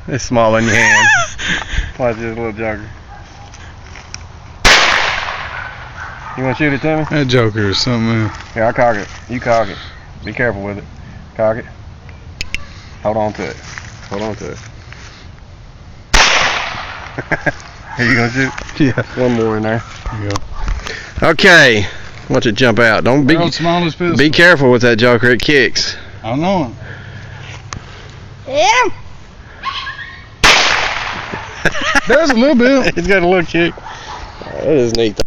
It's small in your hand. Watch this little joker. You want to shoot it to me? That joker is something else. Here, I'll cock it. You cock it. Be careful with it. Cock it. Hold on to it. Hold on to it. Here, you gonna shoot? Yeah. One more in there. There you go. Okay. Watch it jump out. Don't be. World's smallest pistol. Be careful with that joker. It kicks. I know it. Yeah. There's a little bit. It's got a little kick. That is neat.